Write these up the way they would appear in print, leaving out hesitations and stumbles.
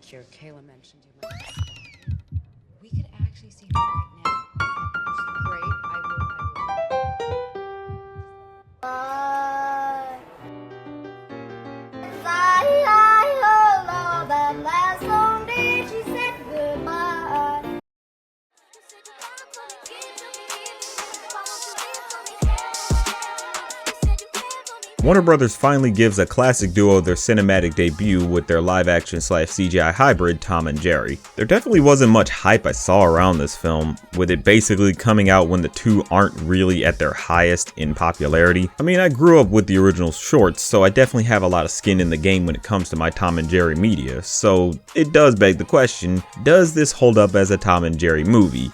the cure. Kayla mentioned you might have started. We could actually see her right now. Great. Warner Brothers finally gives a classic duo their cinematic debut with their live-action / CGI hybrid, Tom and Jerry. There definitely wasn't much hype I saw around this film, with it basically coming out when the two aren't really at their highest in popularity. I mean, I grew up with the original shorts, so I definitely have a lot of skin in the game when it comes to my Tom and Jerry media, so it does beg the question, does this hold up as a Tom and Jerry movie?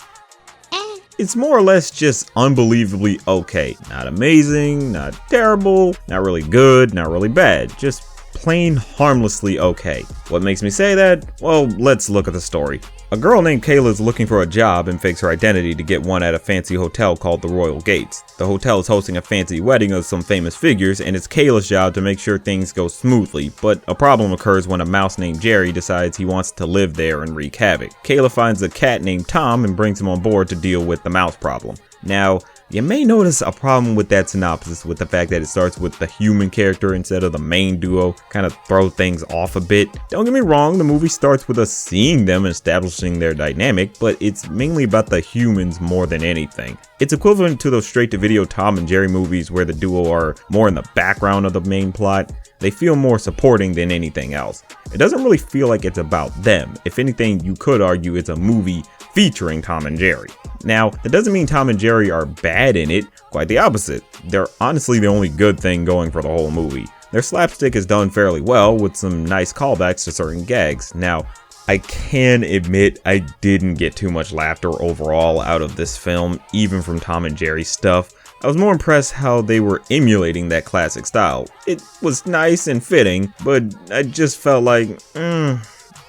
It's more or less just unbelievably okay. Not amazing, not terrible, not really good, not really bad. Just plain harmlessly okay. What makes me say that? Well, let's look at the story. A girl named Kayla is looking for a job and fakes her identity to get one at a fancy hotel called the Royal Gates. The hotel is hosting a fancy wedding of some famous figures, and it's Kayla's job to make sure things go smoothly, but a problem occurs when a mouse named Jerry decides he wants to live there and wreak havoc. Kayla finds a cat named Tom and brings him on board to deal with the mouse problem. Now, you may notice a problem with that synopsis with the fact that it starts with the human character instead of the main duo, kind of throw things off a bit. Don't get me wrong, the movie starts with us seeing them and establishing their dynamic, but it's mainly about the humans more than anything. It's equivalent to those straight-to-video Tom and Jerry movies where the duo are more in the background of the main plot. They feel more supporting than anything else. It doesn't really feel like it's about them. If anything, you could argue it's a movie featuring Tom and Jerry. Now, that doesn't mean Tom and Jerry are bad in it, quite the opposite. They're honestly the only good thing going for the whole movie. Their slapstick is done fairly well with some nice callbacks to certain gags. Now, I can admit I didn't get too much laughter overall out of this film, even from Tom and Jerry stuff. I was more impressed how they were emulating that classic style. It was nice and fitting, but I just felt like,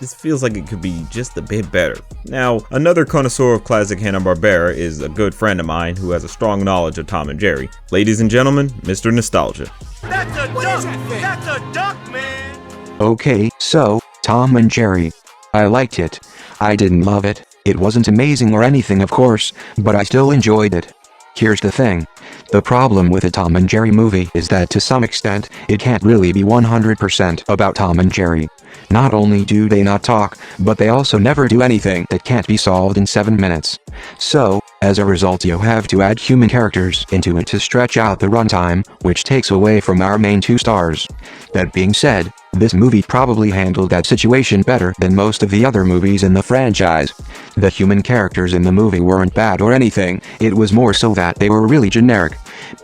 this feels like it could be just a bit better. Now, another connoisseur of classic Hanna-Barbera is a good friend of mine who has a strong knowledge of Tom and Jerry. Ladies and gentlemen, MrNostalgia. That's a duck! That's a duck, man! Okay, so, Tom and Jerry. I liked it. I didn't love it. It wasn't amazing or anything, of course, but I still enjoyed it. Here's the thing. The problem with a Tom and Jerry movie is that to some extent, it can't really be 100% about Tom and Jerry. Not only do they not talk, but they also never do anything that can't be solved in 7 minutes. So, as a result, you have to add human characters into it to stretch out the runtime, which takes away from our main two stars. That being said, this movie probably handled that situation better than most of the other movies in the franchise. The human characters in the movie weren't bad or anything, it was more so that they were really generic.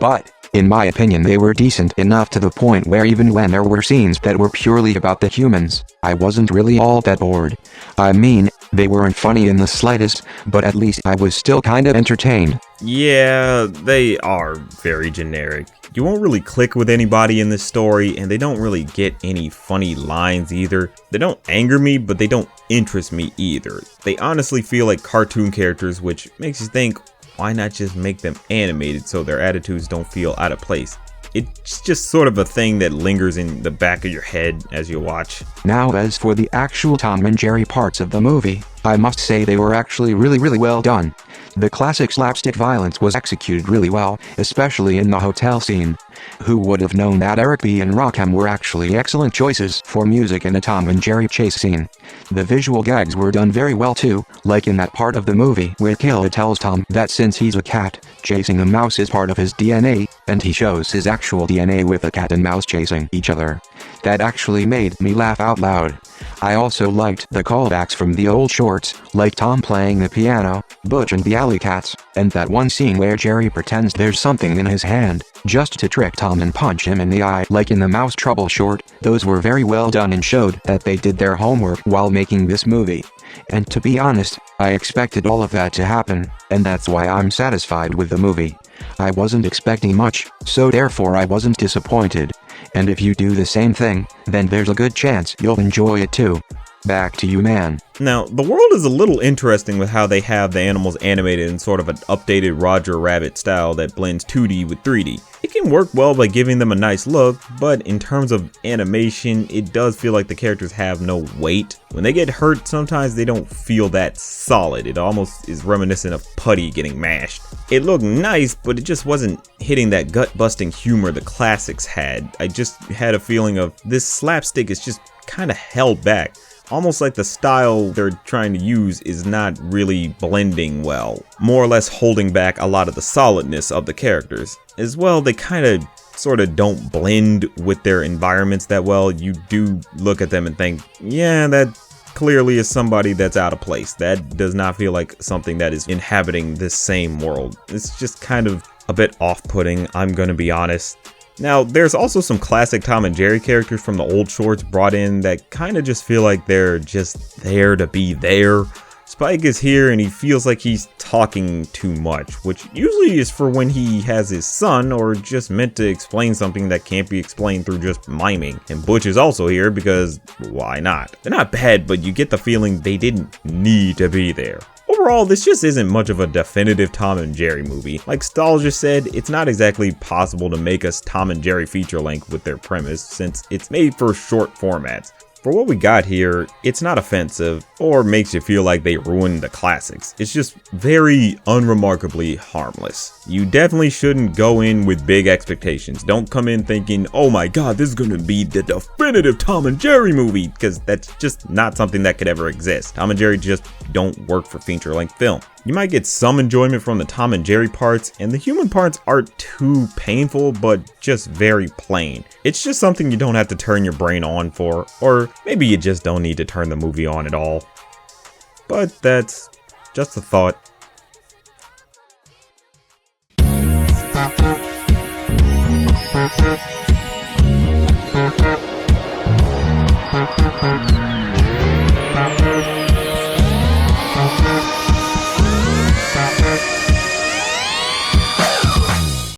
But, in my opinion, they were decent enough to the point where even when there were scenes that were purely about the humans, I wasn't really all that bored. I mean, they weren't funny in the slightest, but at least I was still kind of entertained. Yeah, they are very generic. You won't really click with anybody in this story, and they don't really get any funny lines either. They don't anger me, but they don't interest me either. They honestly feel like cartoon characters, which makes you think, why not just make them animated so their attitudes don't feel out of place? It's just sort of a thing that lingers in the back of your head as you watch. Now, as for the actual Tom and Jerry parts of the movie, I must say they were actually really well done. The classic slapstick violence was executed really well, especially in the hotel scene. Who would have known that Eric B. and Rakim were actually excellent choices for music in a Tom and Jerry chase scene. The visual gags were done very well too, like in that part of the movie where Kayla tells Tom that since he's a cat, chasing a mouse is part of his DNA, and he shows his actual DNA with a cat and mouse chasing each other. That actually made me laugh out loud. I also liked the callbacks from the old shorts, like Tom playing the piano, Butch and the Alley Cats, and that one scene where Jerry pretends there's something in his hand, just to trick Tom and punch him in the eye like in the Mouse Trouble short. Those were very well done and showed that they did their homework while making this movie. And to be honest, I expected all of that to happen, and that's why I'm satisfied with the movie. I wasn't expecting much, so therefore I wasn't disappointed. And if you do the same thing, then there's a good chance you'll enjoy it too. Back to you, man. Now, the world is a little interesting with how they have the animals animated in sort of an updated Roger Rabbit style that blends 2D with 3D. It can work well by giving them a nice look, but in terms of animation, it does feel like the characters have no weight. When they get hurt, sometimes they don't feel that solid. It almost is reminiscent of putty getting mashed. It looked nice, but it just wasn't hitting that gut-busting humor the classics had. I just had a feeling of this slapstick is just kind of held back. Almost like the style they're trying to use is not really blending well, more or less holding back a lot of the solidness of the characters. As well, they kind of sort of don't blend with their environments that well. You do look at them and think, yeah, that clearly is somebody that's out of place. That does not feel like something that is inhabiting this same world. It's just kind of a bit off-putting, I'm gonna be honest. Now, there's also some classic Tom and Jerry characters from the old shorts brought in that kind of just feel like they're just there to be there. Spike is here and he feels like he's talking too much, which usually is for when he has his son or just meant to explain something that can't be explained through just miming. And Butch is also here because why not? They're not bad, but you get the feeling they didn't need to be there. Overall, this just isn't much of a definitive Tom and Jerry movie. Like Nostalgia said, it's not exactly possible to make a Tom and Jerry feature length with their premise since it's made for short formats. For what we got here, it's not offensive or makes you feel like they ruined the classics. It's just very unremarkably harmless. You definitely shouldn't go in with big expectations. Don't come in thinking, oh my god, this is gonna be the definitive Tom and Jerry movie, because that's just not something that could ever exist. Tom and Jerry just don't work for feature-length film. You might get some enjoyment from the Tom and Jerry parts, and the human parts aren't too painful, but just very plain. It's just something you don't have to turn your brain on for, or maybe you just don't need to turn the movie on at all. But that's just a thought.